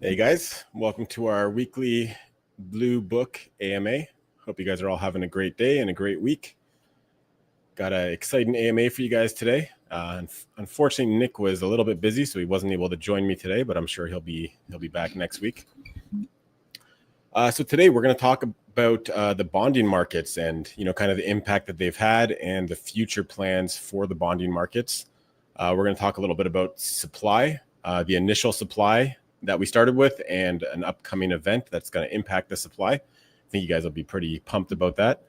Hey guys, welcome to our weekly Blue Book AMA. Hope you guys are all having a great day and a great week. Got an exciting AMA for you guys today. Unfortunately, Nick was a little bit busy, so he wasn't able to join me today, but I'm sure he'll be back next week. So today we're going to talk about the bonding markets and kind of the impact that they've had and the future plans for the bonding markets. We're going to talk a little bit about supply, the initial supply that we started with, and an upcoming event that's going to impact the supply. I think you guys will be pretty pumped about that.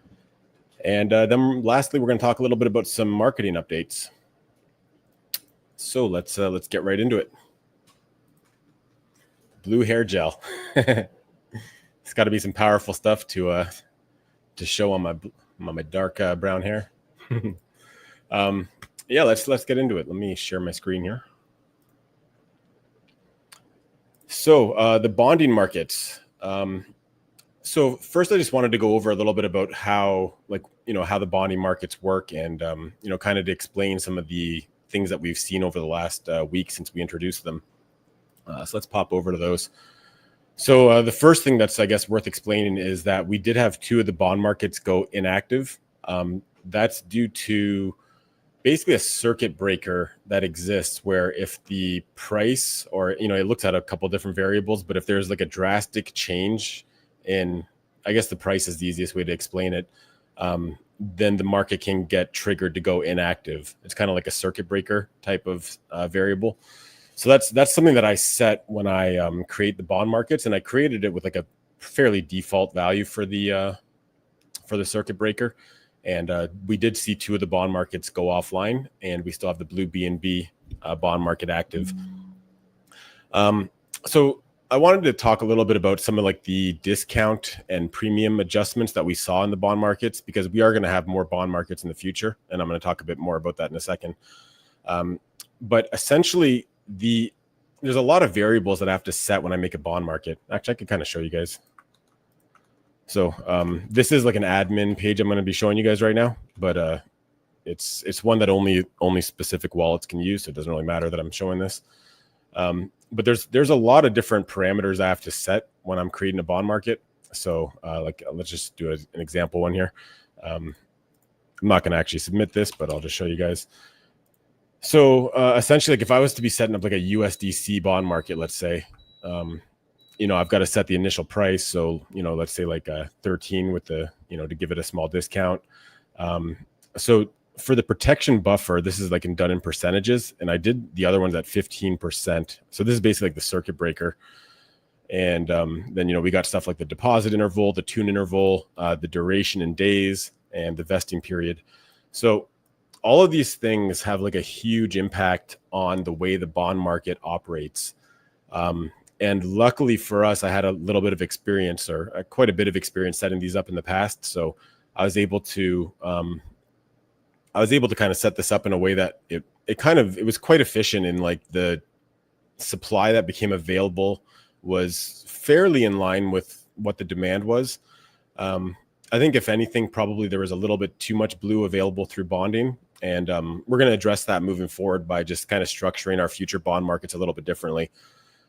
And then lastly, we're going to talk a little bit about some marketing updates. So let's get right into it. Blue hair gel. It's got to be some powerful stuff to show on my dark brown hair. Yeah, let's get into it. Let me share my screen here. So the bonding markets. So first, I just wanted to go over a little bit about how the bonding markets work, and kind of to explain some of the things that we've seen over the last week since we introduced them. So let's pop over to those. So the first thing that's, I guess, worth explaining is that we did have two of the bond markets go inactive. That's due to basically a circuit breaker that exists where if the price, or it looks at a couple different variables, but if there's like a drastic change in, I guess the price is the easiest way to explain it, then the market can get triggered to go inactive. It's kind of like a circuit breaker type of variable. So that's something that I set when I create the bond markets, and I created it with like a fairly default value for the circuit breaker. And we did see two of the bond markets go offline, and we still have the blue BNB bond market active. So I wanted to talk a little bit about some of like the discount and premium adjustments that we saw in the bond markets, because we are going to have more bond markets in the future, and I'm going to talk a bit more about that in a second. But essentially, there's a lot of variables that I have to set when I make a bond market. Actually, I could kind of show you guys. So this is like an admin page I'm going to be showing you guys right now, but it's one that only specific wallets can use, so it doesn't really matter that I'm showing this. But there's a lot of different parameters I have to set when I'm creating a bond market. So let's just do an example one here. I'm not going to actually submit this, but I'll just show you guys. So essentially, like if I was to be setting up like a USDC bond market, let's say, I've got to set the initial price. So, let's say like 13 with the, to give it a small discount. So for the protection buffer, this is like done in percentages, and I did the other ones at 15%. So this is basically like the circuit breaker. And then, we got stuff like the deposit interval, the tune interval, the duration in days, and the vesting period. So all of these things have like a huge impact on the way the bond market operates. And luckily for us, I had a little bit of experience, or quite a bit of experience setting these up in the past. So I was able to kind of set this up in a way that it was quite efficient, in like the supply that became available was fairly in line with what the demand was. I think if anything, probably there was a little bit too much blue available through bonding. And we're going to address that moving forward by just kind of structuring our future bond markets a little bit differently.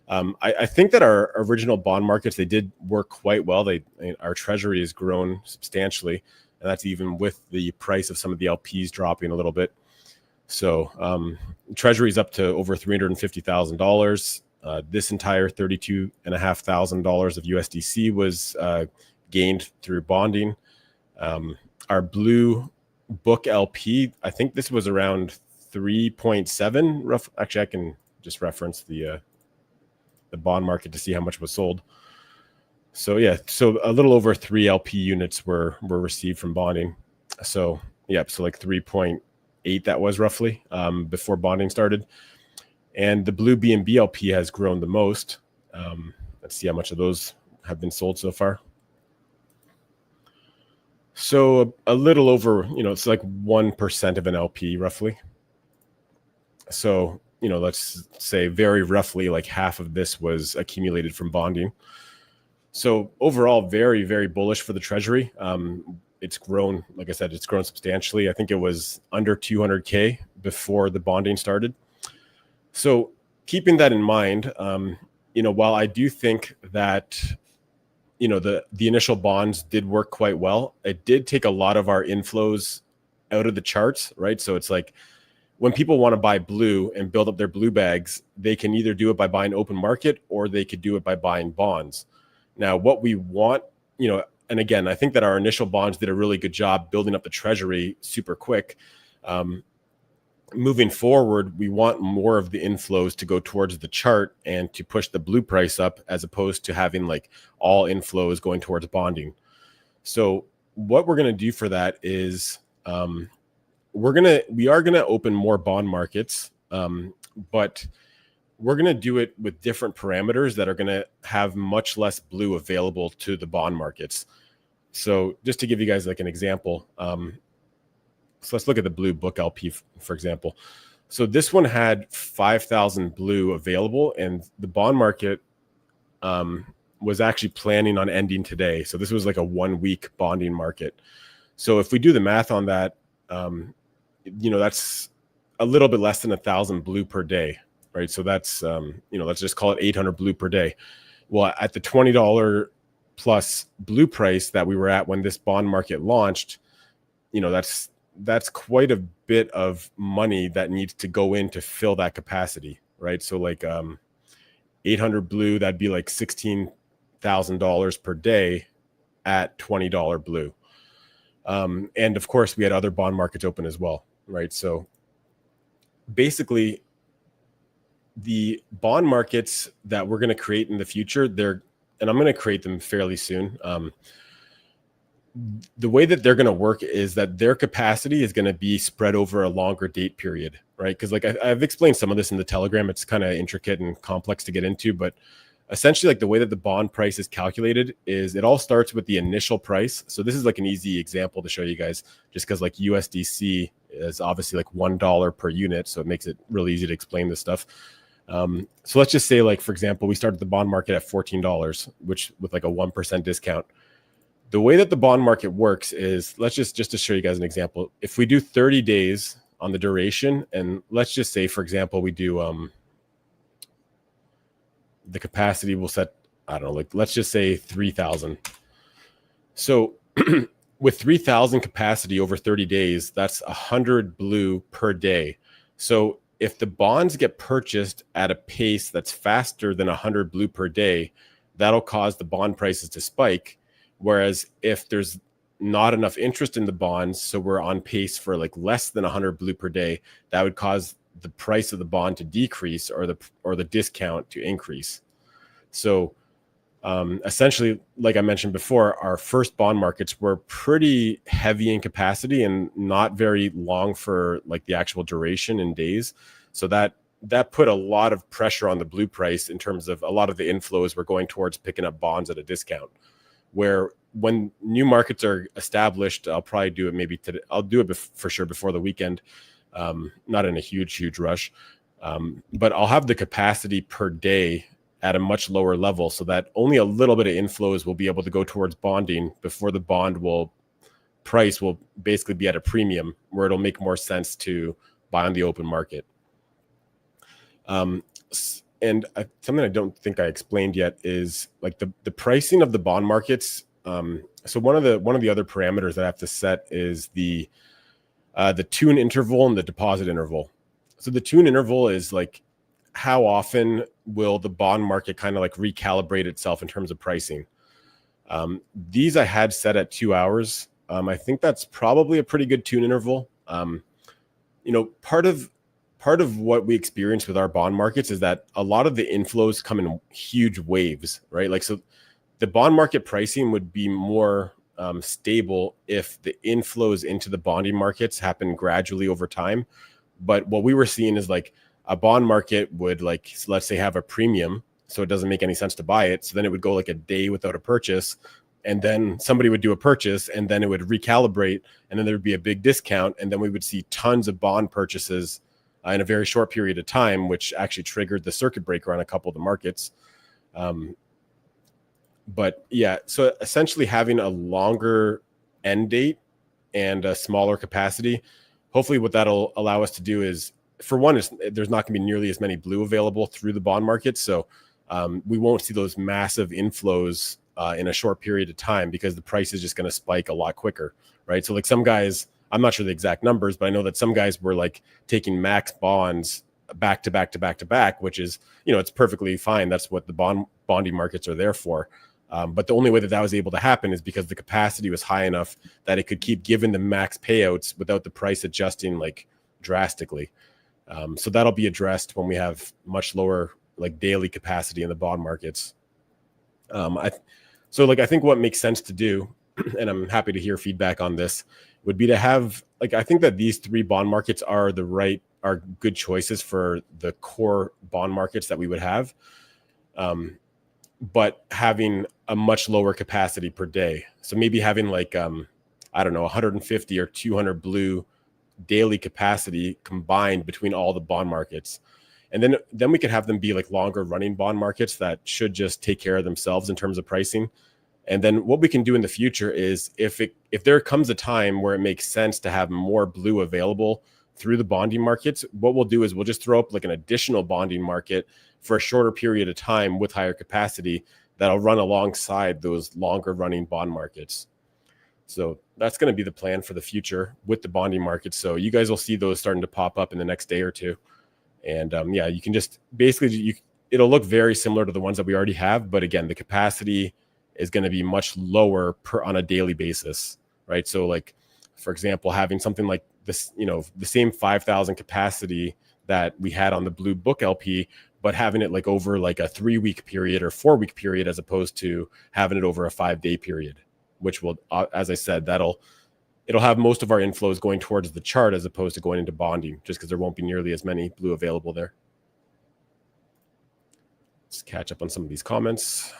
I think that our original bond markets, they did work quite well. Our treasury has grown substantially, and that's even with the price of some of the LPs dropping a little bit. So treasury is up to over $350,000. This entire $32,500 of USDC was gained through bonding. Our blue book LP, I think this was around 3.7 rough. Actually, I can just reference the bond market to see how much was sold. So yeah, so a little over 3 LP units were received from bonding. So yeah, so like 3.8 that was roughly before bonding started. And the blue BNB LP has grown the most. Let's see how much of those have been sold so far. So a little over, it's like 1% of an LP roughly. So let's say very roughly like half of this was accumulated from bonding. So overall, very, very bullish for the treasury. It's grown, like I said, it's grown substantially. I think it was under 200K before the bonding started. So keeping that in mind, while I do think that, the initial bonds did work quite well, it did take a lot of our inflows out of the charts, right? So it's like when people want to buy blue and build up their blue bags, they can either do it by buying open market or they could do it by buying bonds. Now, what we want, and again, I think that our initial bonds did a really good job building up the treasury super quick. Moving forward, we want more of the inflows to go towards the chart and to push the blue price up, as opposed to having like all inflows going towards bonding. So what we're going to do for that is we are going to open more bond markets, but we're going to do it with different parameters that are going to have much less blue available to the bond markets. So just to give you guys like an example, so let's look at the blue book LP, for example. So this one had 5,000 blue available, and the bond market was actually planning on ending today. So this was like a 1 week bonding market. So if we do the math on that, that's a little bit less than 1,000 blue per day, right? So that's, let's just call it 800 blue per day. Well, at the $20 plus blue price that we were at when this bond market launched, that's quite a bit of money that needs to go in to fill that capacity, right? So like 800 blue, that'd be like $16,000 per day at $20 blue. And of course, we had other bond markets open as well, right? So basically, the bond markets that we're going to create in the future, and I'm going to create them fairly soon. The way that they're going to work is that their capacity is going to be spread over a longer date period, right? Because like I've explained some of this in the Telegram. It's kind of intricate and complex to get into, but essentially like the way that the bond price is calculated is it all starts with the initial price. So this is like an easy example to show you guys, just because like USDC is obviously like $1 per unit. So it makes it really easy to explain this stuff. So let's just say, like, for example, we started the bond market at $14, which with like a 1% discount. The way that the bond market works is, let's just to show you guys an example. If we do 30 days on the duration, and let's just say, for example, we do the capacity we'll set, I don't know, like let's just say 3,000. So with 3,000 capacity over 30 days, that's 100 blue per day. So if the bonds get purchased at a pace that's faster than 100 blue per day, that'll cause the bond prices to spike. Whereas if there's not enough interest in the bonds, so we're on pace for like less than 100 blue per day, that would cause the price of the bond to decrease or the discount to increase. So essentially, like I mentioned before, our first bond markets were pretty heavy in capacity and not very long for like the actual duration in days. So that put a lot of pressure on the blue price in terms of a lot of the inflows were going towards picking up bonds at a discount. Where when new markets are established, I'll probably do it maybe today. I'll do it for sure before the weekend, not in a huge rush, but I'll have the capacity per day at a much lower level so that only a little bit of inflows will be able to go towards bonding before the bond price will basically be at a premium where it'll make more sense to buy on the open market. And something I don't think I explained yet is like the pricing of the bond markets. So one of the other parameters that I have to set is the tune interval and the deposit interval. So the tune interval is like how often will the bond market kind of like recalibrate itself in terms of pricing. These I had set at 2 hours. I think that's probably a pretty good tune interval. Part of what we experience with our bond markets is that a lot of the inflows come in huge waves, right? Like, so the bond market pricing would be more stable if the inflows into the bonding markets happen gradually over time. But what we were seeing is like a bond market would, like, let's say, have a premium, so it doesn't make any sense to buy it. So then it would go like a day without a purchase, and then somebody would do a purchase, and then it would recalibrate, and then there would be a big discount, and then we would see tons of bond purchases in a very short period of time, which actually triggered the circuit breaker on a couple of the markets. But yeah, so essentially having a longer end date and a smaller capacity, hopefully what that'll allow us to do is, for one, there's not going to be nearly as many blue available through the bond market. So we won't see those massive inflows in a short period of time because the price is just going to spike a lot quicker, right? So like some guys, I'm not sure the exact numbers, but I know that some guys were like taking max bonds back to back to back to back, which is, it's perfectly fine. That's what the bonding markets are there for. But the only way that that was able to happen is because the capacity was high enough that it could keep giving the max payouts without the price adjusting like drastically. So that'll be addressed when we have much lower like daily capacity in the bond markets. I think what makes sense to do, and I'm happy to hear feedback on this, would be to have I think that these three bond markets are good choices for the core bond markets that we would have. But having a much lower capacity per day. So maybe having 150 or 200 blue daily capacity combined between all the bond markets. And then we could have them be like longer running bond markets that should just take care of themselves in terms of pricing. And then what we can do in the future is if there comes a time where it makes sense to have more blue available through the bonding markets, what we'll do is we'll just throw up like an additional bonding market for a shorter period of time with higher capacity that'll run alongside those longer running bond markets. So that's going to be the plan for the future with the bonding markets. So you guys will see those starting to pop up in the next day or two. And you can just basically, it'll look very similar to the ones that we already have. But again, the capacity is going to be much lower on a daily basis, right? So like, for example, having something like this, the same 5,000 capacity that we had on the blue book LP, but having it like over like a 3-week period or 4-week period, as opposed to having it over a 5-day period, which will, as I said, it'll have most of our inflows going towards the chart as opposed to going into bonding, just because there won't be nearly as many blue available there. Let's catch up on some of these comments.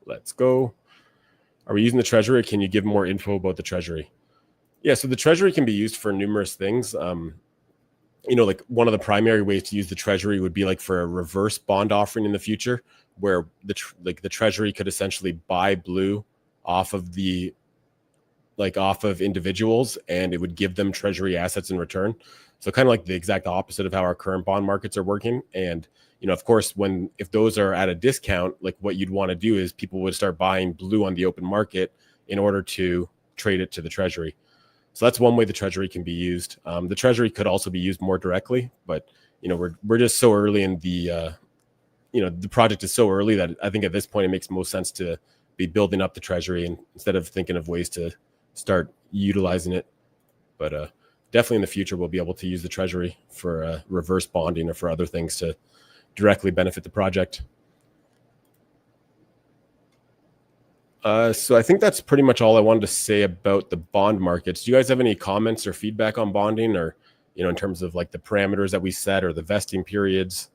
Let's go. Are we using the Treasury? Can you give more info about the Treasury? Yeah, so the Treasury can be used for numerous things. Like one of the primary ways to use the Treasury would be like for a reverse bond offering in the future, where the Treasury could essentially buy blue off of individuals, and it would give them Treasury assets in return. So kind of like the exact opposite of how our current bond markets are working. And of course, if those are at a discount, like what you'd want to do is people would start buying blue on the open market in order to trade it to the Treasury. So that's one way the Treasury can be used. The Treasury could also be used more directly, but we're just so early in the project is so early that I think at this point it makes most sense to be building up the Treasury instead of thinking of ways to start utilizing it. But definitely in the future we'll be able to use the Treasury for reverse bonding or for other things to directly benefit the project. So I think that's pretty much all I wanted to say about the bond markets. Do you guys have any comments or feedback on bonding, or in terms of like the parameters that we set or the vesting periods?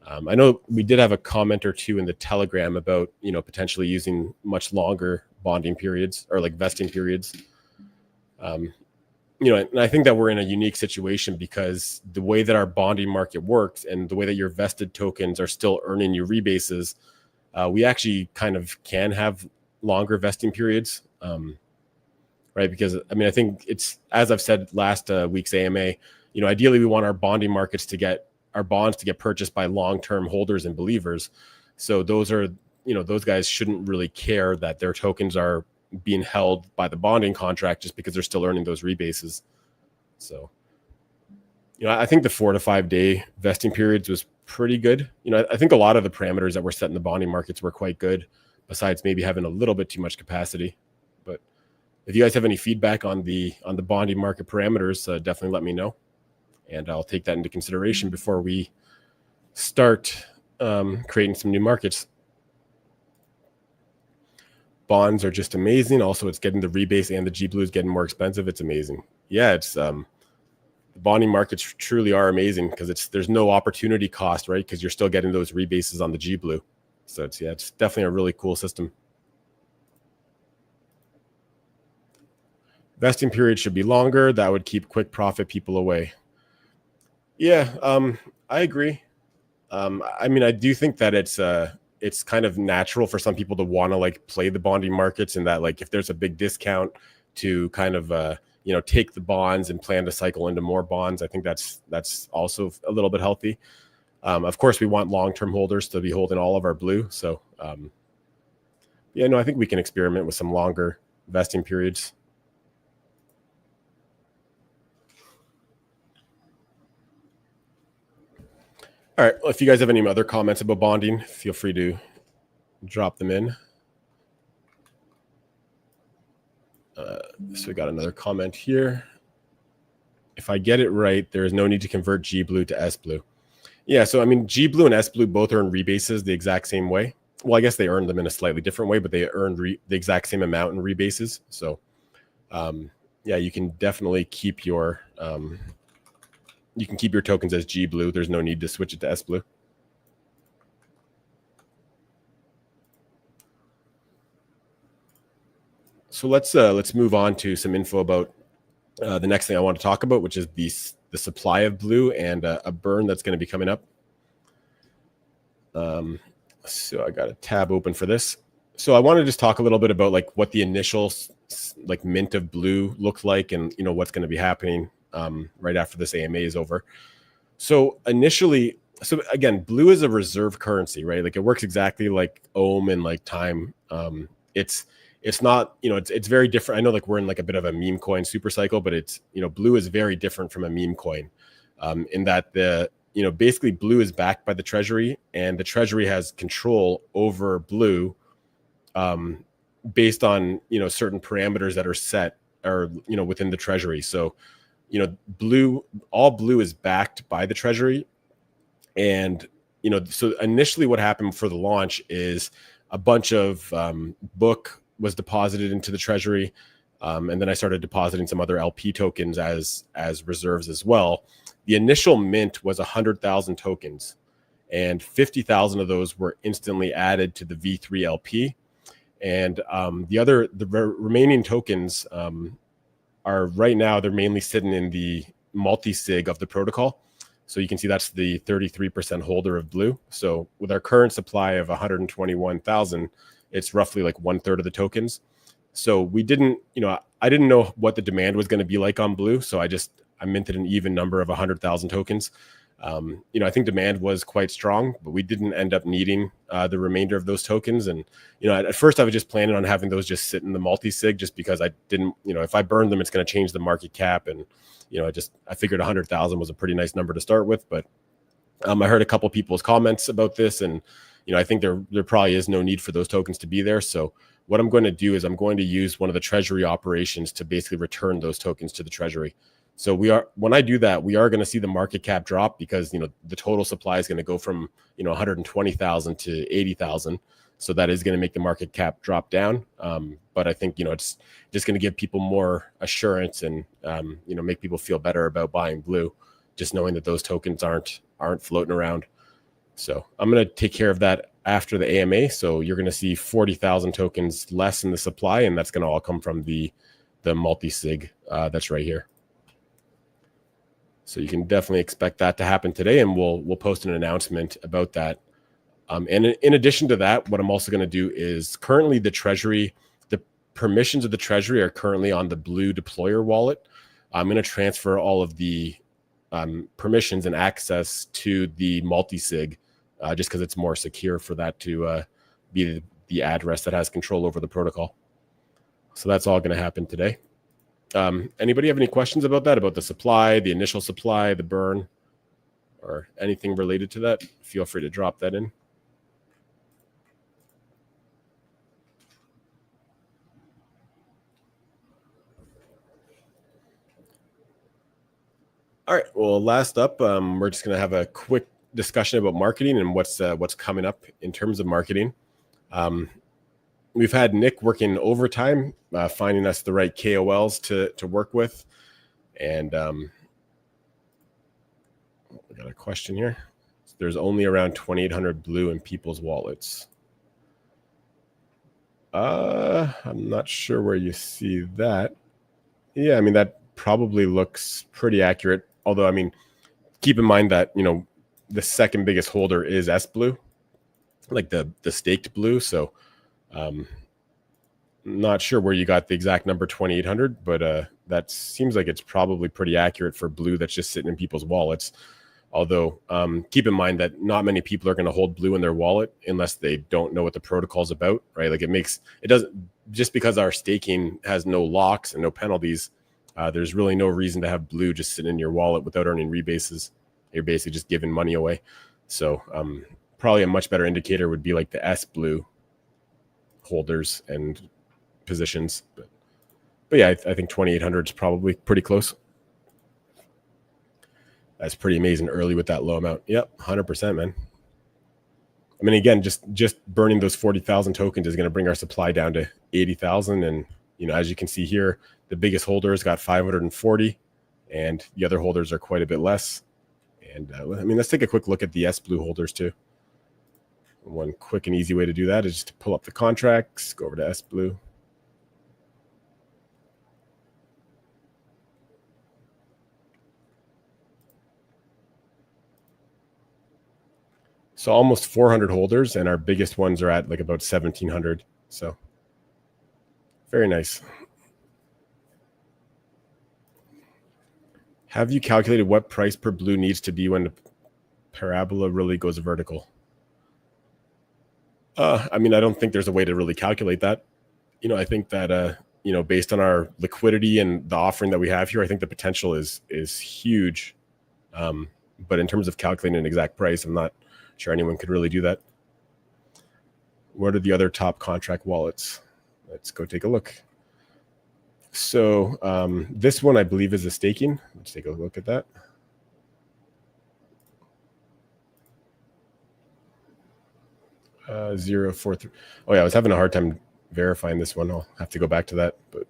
I know we did have a comment or two in the Telegram about potentially using much longer bonding periods or like vesting periods. And I think that we're in a unique situation because the way that our bonding market works and the way that your vested tokens are still earning you rebases, we actually kind of can have longer vesting periods, right? Because I think it's, as I've said last week's AMA, ideally we want our bonding markets to get our bonds to get purchased by long-term holders and believers. So those guys shouldn't really care that their tokens are being held by the bonding contract just because they're still earning those rebases. So, I think the 4 to 5 day vesting periods was pretty good. I think a lot of the parameters that were set in the bonding markets were quite good, besides maybe having a little bit too much capacity. But if you guys have any feedback on the bonding market parameters, definitely let me know, and I'll take that into consideration before we start creating some new markets. Bonds are just amazing. Also, it's getting the rebase and the G Blue is getting more expensive. It's amazing. Yeah, it's the bonding markets truly are amazing because there's no opportunity cost, right? Because you're still getting those rebases on the G Blue. So it's definitely a really cool system. Vesting period should be longer. That would keep quick profit people away. Yeah, I agree. I do think that it's kind of natural for some people to want to like play the bonding markets, and that like if there's a big discount to kind of take the bonds and plan to cycle into more bonds. I think that's also a little bit healthy. Of course, we want long-term holders to be holding all of our blue. So yeah, no, I think we can experiment with some longer vesting periods. All right. Well, if you guys have any other comments about bonding, feel free to drop them in. So we got another comment here. If I get it right, there is no need to convert G blue to S blue. Yeah, so I mean, G blue and S blue both earn rebases the exact same way. Well, I guess they earned them in a slightly different way, but they earned the exact same amount in rebases. So yeah, you can definitely keep your tokens as G blue. There's no need to switch it to S blue. So let's move on to some info about the next thing I want to talk about, which is the supply of blue and a burn that's going to be coming up. So I got a tab open for this. So I want to just talk a little bit about like what the initial like mint of blue looked like, and what's going to be happening right after this AMA is over. So initially, so again, blue is a reserve currency, right? Like it works exactly like ohm and like time. It's not, it's very different. I know like we're in like a bit of a meme coin super cycle, but it's, blue is very different from a meme coin in that basically blue is backed by the Treasury, and the Treasury has control over blue based on, certain parameters that are set or, within the Treasury. So, all blue is backed by the Treasury. And, so initially what happened for the launch is a bunch of book was deposited into the Treasury. And then I started depositing some other LP tokens as reserves as well. The initial mint was 100,000 tokens, and 50,000 of those were instantly added to the V3 LP. And the remaining tokens are right now, they're mainly sitting in the multisig of the protocol. So you can see that's the 33% holder of blue. So with our current supply of 121,000, it's roughly like 1/3 of the tokens. So we didn't, I didn't know what the demand was going to be like on blue. So I minted an even number of 100,000 tokens. I think demand was quite strong, but we didn't end up needing the remainder of those tokens. And, at first I was just planning on having those just sit in the multi-sig just because I didn't, if I burned them, it's going to change the market cap. And, I figured 100,000 was a pretty nice number to start with. But I heard a couple people's comments about this, and, I think there probably is no need for those tokens to be there. So what I'm going to do is I'm going to use one of the Treasury operations to basically return those tokens to the Treasury. So when I do that, we are going to see the market cap drop because, the total supply is going to go from, 120,000 to 80,000. So that is going to make the market cap drop down. But I think, it's just going to give people more assurance and, make people feel better about buying blue, just knowing that those tokens aren't floating around. So I'm going to take care of that after the AMA. So you're going to see 40,000 tokens less in the supply, and that's going to all come from the multi-sig that's right here. So you can definitely expect that to happen today, and we'll post an announcement about that. And in addition to that, what I'm also going to do is currently the permissions of the Treasury are currently on the Blue deployer wallet. I'm going to transfer all of the permissions and access to the multi-sig just because it's more secure for that to be the address that has control over the protocol. So that's all going to happen today. Anybody have any questions about that, about the supply, the initial supply, the burn, or anything related to that? Feel free to drop that in. All right. Well, last up, we're just going to have a quick discussion about marketing and what's coming up in terms of marketing. We've had Nick working overtime, finding us the right KOLs to work with. And we got a question here. There's only around 2,800 blue in people's wallets. I'm not sure where you see that. Yeah, I mean, that probably looks pretty accurate. Although, I mean, keep in mind that, the second biggest holder is S blue, like the staked blue. So not sure where you got the exact number 2,800, but that seems like it's probably pretty accurate for blue that's just sitting in people's wallets. Although keep in mind that not many people are going to hold blue in their wallet unless they don't know what the protocol is about, right? Like it doesn't, just because our staking has no locks and no penalties, there's really no reason to have blue just sit in your wallet without earning rebases. You're basically just giving money away. So probably a much better indicator would be like the S blue holders and positions. But yeah, I think 2,800 is probably pretty close. That's pretty amazing early with that low amount. Yep, 100%, man. I mean, again, just burning those 40,000 tokens is going to bring our supply down to 80,000. And, as you can see here, the biggest holders got 540 and the other holders are quite a bit less. And let's take a quick look at the S blue holders too. One quick and easy way to do that is just to pull up the contracts, go over to S blue. So almost 400 holders, and our biggest ones are at like about 1,700. So very nice. Have you calculated what price per blue needs to be when the parabola really goes vertical? I don't think there's a way to really calculate that. I think that, based on our liquidity and the offering that we have here, I think the potential is huge. But in terms of calculating an exact price, I'm not sure anyone could really do that. What are the other top contract wallets? Let's go take a look. So this one, I believe, is a staking. Let's take a look at that. $0.43. Oh yeah, I was having a hard time verifying this one. I'll have to go back to that. But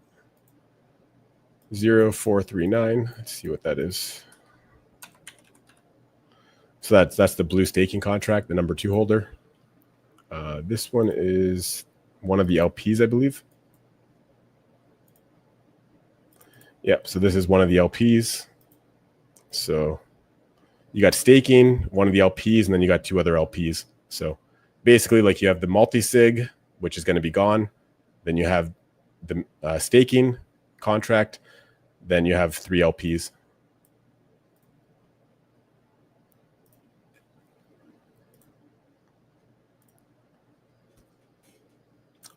0.439. Let's see what that is. So that's the blue staking contract, the number 2 holder. This one is one of the LPs, I believe. Yep. So this is one of the LPs. So you got staking, one of the LPs, and then you got 2 other LPs. So basically, like, you have the multisig, which is going to be gone. Then you have the staking contract. Then you have 3 LPs.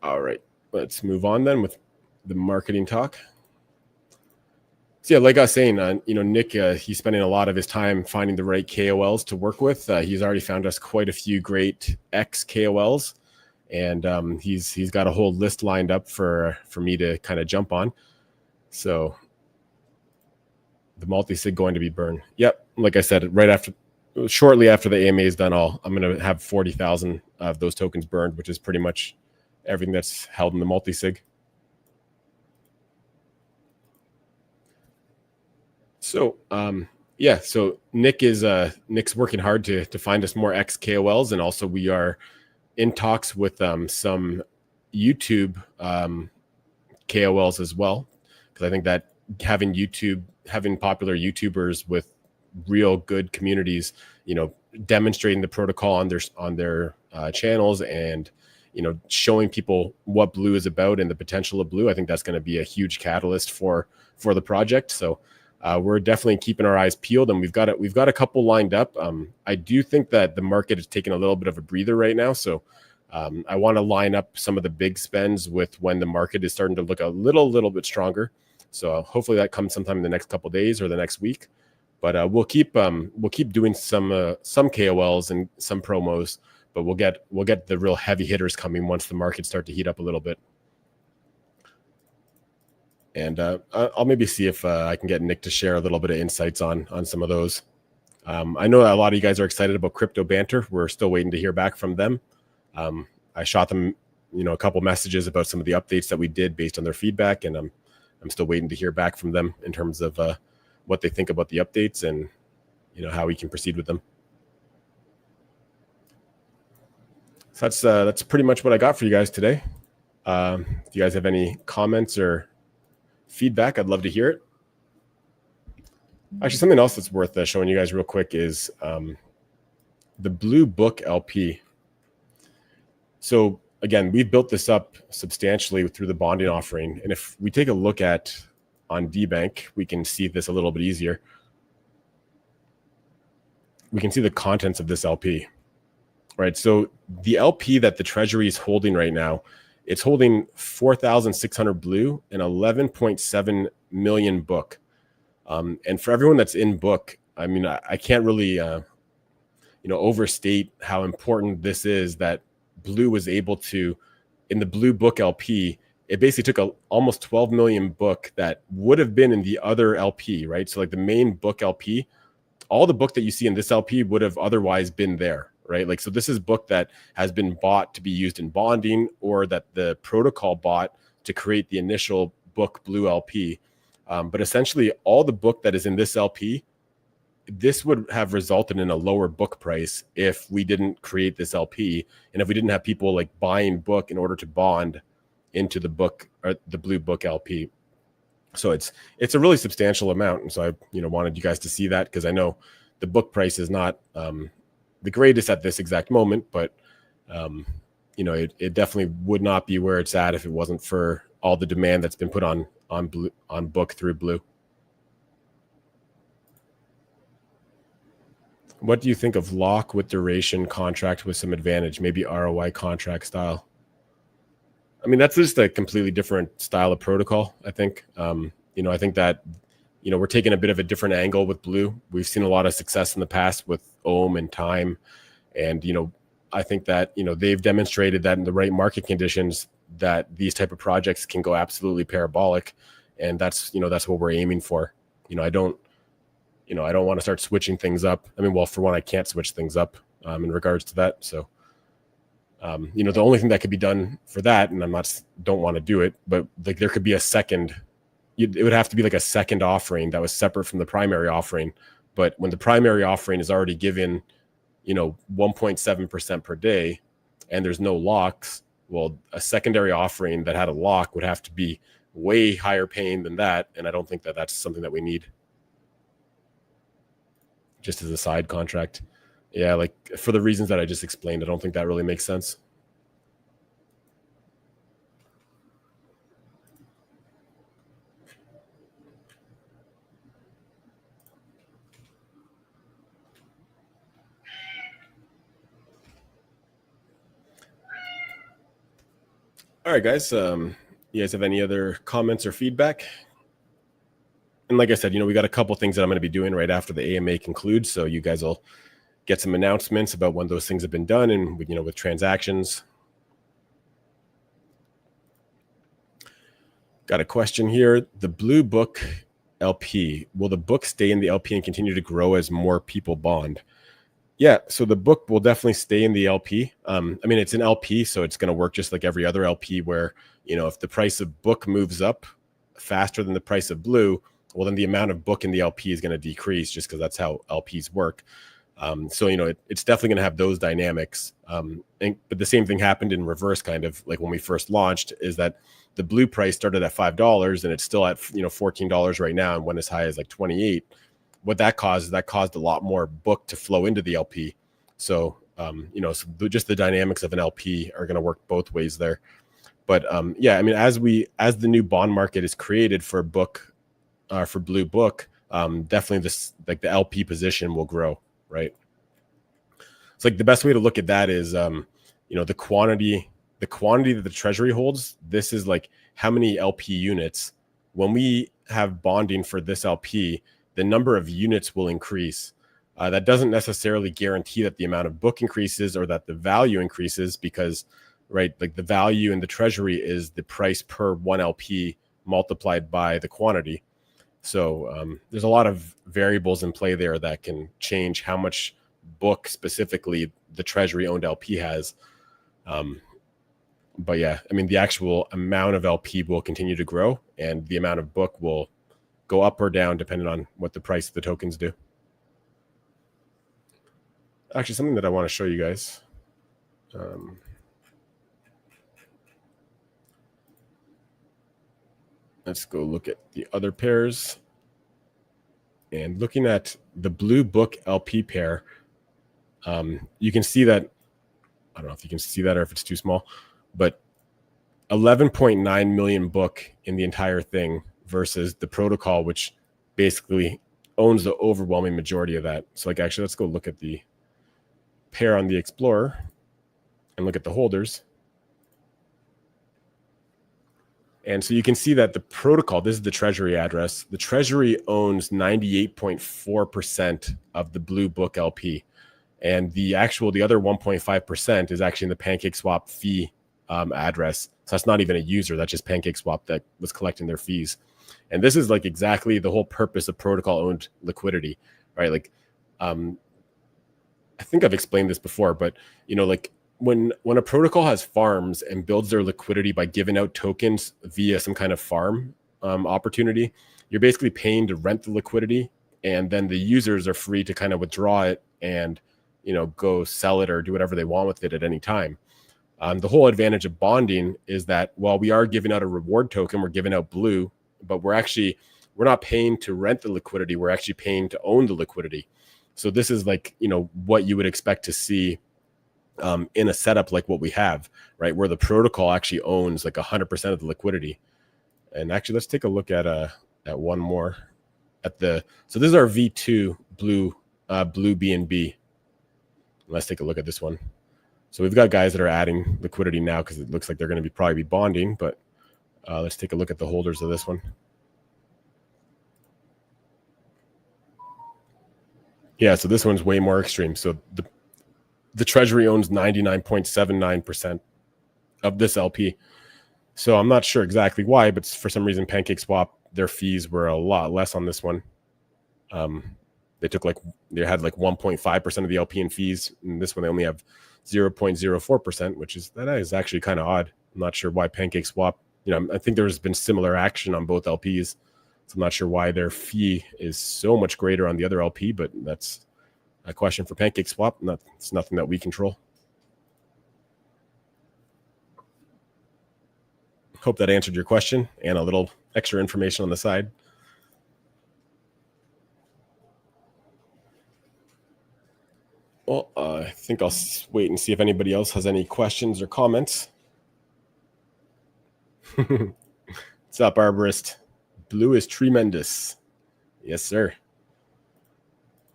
All right, let's move on then with the marketing talk. So yeah, like I was saying, Nick, he's spending a lot of his time finding the right KOLs to work with. He's already found us quite a few great ex-KOLs, and he's got a whole list lined up for me to kind of jump on. So the multi-sig going to be burned. Yep, like I said, shortly after the AMA is done, I'm going to have 40,000 of those tokens burned, which is pretty much everything that's held in the multi-sig. So so Nick's working hard to find us more ex-KOLs, and also we are in talks with some YouTube KOLs as well, because I think that having popular YouTubers with real good communities, demonstrating the protocol on their channels and showing people what blue is about and the potential of blue, I think that's going to be a huge catalyst for the project. So we're definitely keeping our eyes peeled, and we've got a couple lined up. I do think that the market is taking a little bit of a breather right now, so I want to line up some of the big spends with when the market is starting to look a little bit stronger. So hopefully that comes sometime in the next couple of days or the next week. But we'll keep doing some KOLs and some promos, but we'll get the real heavy hitters coming once the markets start to heat up a little bit. And I'll maybe see if I can get Nick to share a little bit of insights on some of those. I know a lot of you guys are excited about Crypto Banter. We're still waiting to hear back from them. I shot them, a couple messages about some of the updates that we did based on their feedback, and I'm still waiting to hear back from them in terms of what they think about the updates and how we can proceed with them. So that's pretty much what I got for you guys today. If you guys have any comments or feedback, I'd love to hear it. Actually, something else that's worth showing you guys real quick is the Blue Book LP. So again, we've built this up substantially through the bonding offering. And if we take a look on DBank, we can see this a little bit easier. we can see the contents of this LP, right? So the LP that the Treasury is holding right now, it's holding 4,600 blue and 11.7 million book. And for everyone that's in book, I mean, I can't really, overstate how important this is that blue was able to, in the blue book LP, it basically took almost 12 million book that would have been in the other LP, right? So like the main book LP, all the book that you see in this LP would have otherwise been there, right? Like, so this is book that has been bought to be used in bonding, or that the protocol bought to create the initial book blue LP. But essentially all the book that is in this LP, this would have resulted in a lower book price if we didn't create this LP, and if we didn't have people like buying book in order to bond into the book, or the blue book LP. So it's a really substantial amount, and so I wanted you guys to see that, because I know the book price is not the greatest at this exact moment, but it definitely would not be where it's at if it wasn't for all the demand that's been put on book through blue. What do you think of lock with duration contract with some advantage, maybe ROI contract style? I mean, that's just a completely different style of protocol, I think. I think that, we're taking a bit of a different angle with blue. We've seen a lot of success in the past with ohm and time. And, I think that, they've demonstrated that in the right market conditions, that these type of projects can go absolutely parabolic. And that's what we're aiming for. I don't want to start switching things up. I mean, well, for one, I can't switch things up in regards to that. So, the only thing that could be done for that, and don't want to do it, but like there could be a second, it would have to be like a second offering that was separate from the primary offering. But when the primary offering is already given, 1.7% per day, and there's no locks, well, a secondary offering that had a lock would have to be way higher paying than that. And I don't think that that's something that we need. Just as a side contract. Yeah, like for the reasons that I just explained, I don't think that really makes sense. All right, guys. You guys have any other comments or feedback? And like I said, we got a couple things that I'm going to be doing right after the AMA concludes. So you guys will get some announcements about when those things have been done, and with transactions. Got a question here. The blue book LP, will the book stay in the LP and continue to grow as more people bond? Yeah, so the book will definitely stay in the LP. I mean, it's an LP, so it's going to work just like every other LP where, if the price of book moves up faster than the price of blue, well, then the amount of book in the LP is going to decrease, just because that's how LPs work. So, it's definitely going to have those dynamics. But the same thing happened in reverse, kind of like when we first launched, is that the blue price started at $5 and it's still at, $14 right now, and went as high as like 28. What that caused a lot more book to flow into the LP. So, so just the dynamics of an LP are going to work both ways there. But yeah, I mean, as the new bond market is created for book, for blue book, definitely this, like the LP position will grow, right? It's like the best way to look at that is, the quantity that the Treasury holds. This is like how many LP units. When we have bonding for this LP, the number of units will increase. That doesn't necessarily guarantee that the amount of book increases or that the value increases, because, right, like the value in the Treasury is the price per one LP multiplied by the quantity. So there's a lot of variables in play there that can change how much book specifically the Treasury owned LP has. But yeah, I mean, the actual amount of LP will continue to grow, and the amount of book will go up or down depending on what the price of the tokens do. Actually, something that I want to show you guys. Let's go look at the other pairs. And looking at the blue book LP pair, you can see that, I don't know if you can see that or if it's too small, but 11.9 million book in the entire thing versus the protocol, which basically owns the overwhelming majority of that. So like actually, let's go look at the pair on the Explorer and look at the holders. And so you can see that the protocol, this is the Treasury address, the Treasury owns 98.4% of the Blue Book LP. And the other 1.5% is actually in the PancakeSwap fee address. So that's not even a user, that's just PancakeSwap that was collecting their fees. And this is like exactly the whole purpose of protocol owned liquidity, right? Like, I think I've explained this before, but like when a protocol has farms and builds their liquidity by giving out tokens via some kind of farm opportunity, you're basically paying to rent the liquidity, and then the users are free to kind of withdraw it and go sell it or do whatever they want with it at any time. The whole advantage of bonding is that while we are giving out a reward token, we're giving out blue, but we're not paying to rent the liquidity, we're actually paying to own the liquidity. So this is like what you would expect to see in a setup like what we have, right, where the protocol actually owns like 100% of the liquidity. And actually, let's take a look at one more so this is our V2 blue BNB. Let's take a look at this one. So we've got guys that are adding liquidity now because it looks like they're going to probably be bonding, but let's take a look at the holders of this one. Yeah, so this one's way more extreme. So the Treasury owns 99.79% of this LP. So I'm not sure exactly why, but for some reason, PancakeSwap, their fees were a lot less on this one. They had like 1.5% of the LP in fees, and this one they only have 0.04%, that is actually kind of odd. I'm not sure why PancakeSwap. I think there's been similar action on both LPs, so I'm not sure why their fee is so much greater on the other LP, but that's a question for PancakeSwap. It's nothing that we control. Hope that answered your question and a little extra information on the side. Well, I think I'll wait and see if anybody else has any questions or comments. What's up, Arborist? Blue is tremendous. Yes, sir.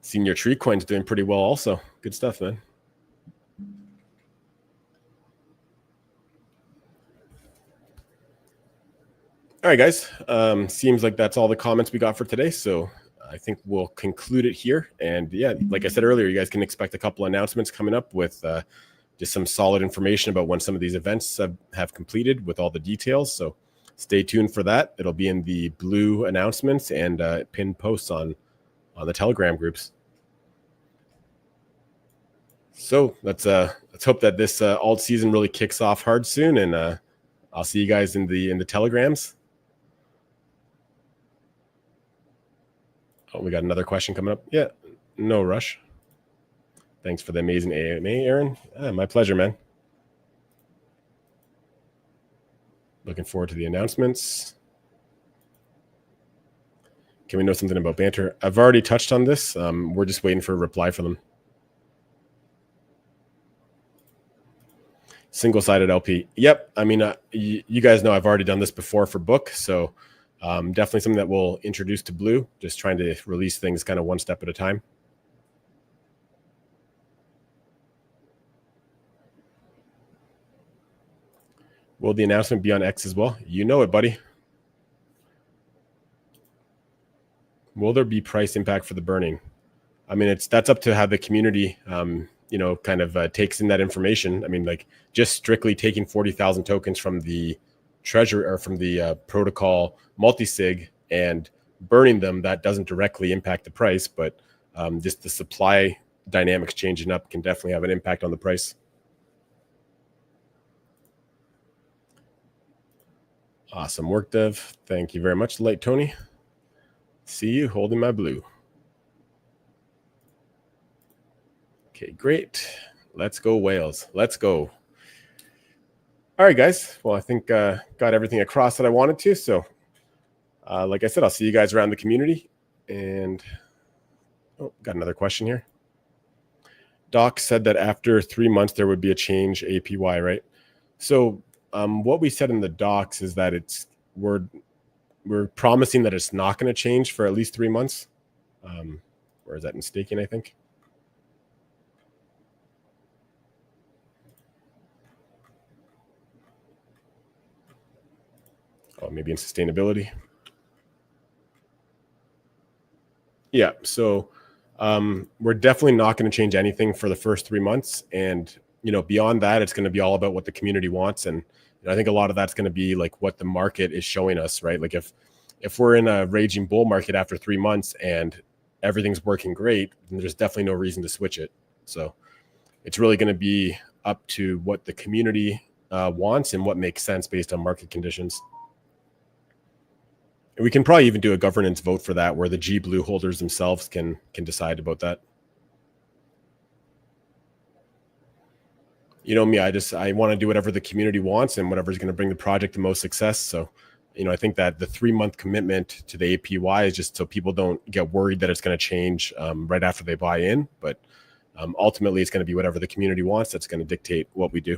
Seen your tree coin's doing pretty well also. Good stuff, man. All right, guys. Seems like that's all the comments we got for today. So I think we'll conclude it here. And yeah, like I said earlier, you guys can expect a couple announcements coming up with just some solid information about when some of these events have completed with all the details. So stay tuned for that. It'll be in the blue announcements and pinned posts on the Telegram groups. So let's hope that this alt season really kicks off hard soon, and I'll see you guys in the Telegrams. Oh, we got another question coming up. Yeah, no rush. Thanks for the amazing AMA, Aaron. My pleasure, man. Looking forward to the announcements. Can we know something about banter? I've already touched on this. We're just waiting for a reply from them. Single-sided LP. Yep. I mean, you guys know I've already done this before for book, so definitely something that we'll introduce to Blue, just trying to release things kind of one step at a time. Will the announcement be on X as well? You know it, buddy. Will there be price impact for the burning? I mean, that's up to how the community, kind of takes in that information. I mean, like just strictly taking 40,000 tokens from the Treasury or from the protocol multisig and burning them, that doesn't directly impact the price, but just the supply dynamics changing up can definitely have an impact on the price. Awesome work, Dev. Thank you very much, Light Tony. See you holding my blue. Okay, great. Let's go, Whales. Let's go. All right, guys. Well, I think got everything across that I wanted to. So, like I said, I'll see you guys around the community. And got another question here. Doc said that after 3 months there would be a change APY, right? So, what we said in the docs is that we're promising that it's not going to change for at least 3 months. Where is that in staking, I think? Oh, maybe in sustainability. Yeah, so we're definitely not going to change anything for the first 3 months, and beyond that, it's going to be all about what the community wants, and I think a lot of that's going to be like what the market is showing us, right? Like if we're in a raging bull market after 3 months and everything's working great, then there's definitely no reason to switch it. So it's really going to be up to what the community wants and what makes sense based on market conditions. And we can probably even do a governance vote for that, where the G Blue holders themselves can decide about that. You know me, I want to do whatever the community wants and whatever's going to bring the project the most success. So, I think that the 3-month commitment to the APY is just so people don't get worried that it's going to change right after they buy in. But ultimately, it's going to be whatever the community wants that's going to dictate what we do.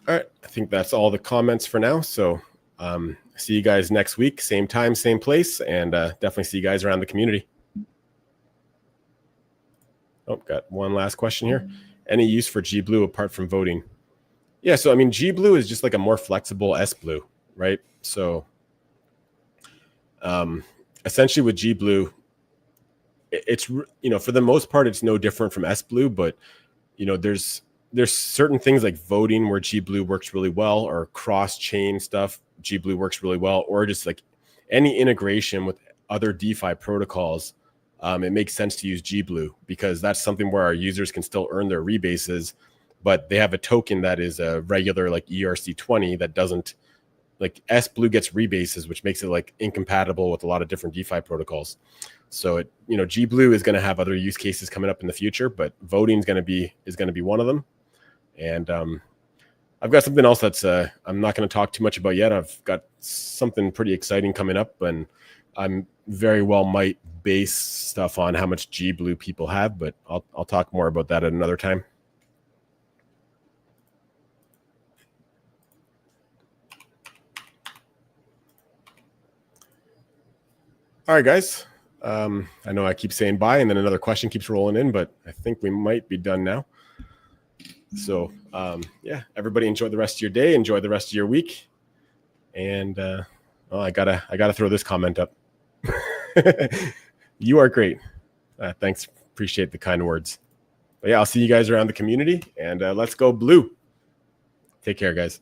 All right, I think that's all the comments for now. So see you guys next week, same time, same place, and definitely see you guys around the community. Oh, got one last question here. Any use for G Blue apart from voting? Yeah, so I mean, G Blue is just like a more flexible S Blue, right? So essentially with G Blue, it's for the most part, it's no different from S Blue, but there's certain things like voting where G Blue works really well, or cross chain stuff G Blue works really well, or just like any integration with other DeFi protocols. It makes sense to use G Blue because that's something where our users can still earn their rebases, but they have a token that is a regular like ERC20 that doesn't, like S Blue gets rebases, which makes it like incompatible with a lot of different DeFi protocols. So G Blue is going to have other use cases coming up in the future, but voting is going to be one of them. And I've got something else that's I'm not going to talk too much about yet. I've got something pretty exciting coming up, and I'm very well might base stuff on how much G Blue people have, but I'll talk more about that at another time. All right, guys. I know I keep saying bye, and then another question keeps rolling in, but I think we might be done now. So yeah, everybody enjoy the rest of your day, enjoy the rest of your week, and I gotta throw this comment up. You are great. Thanks, appreciate the kind words. But yeah, I'll see you guys around the community, and let's go blue. Take care, guys.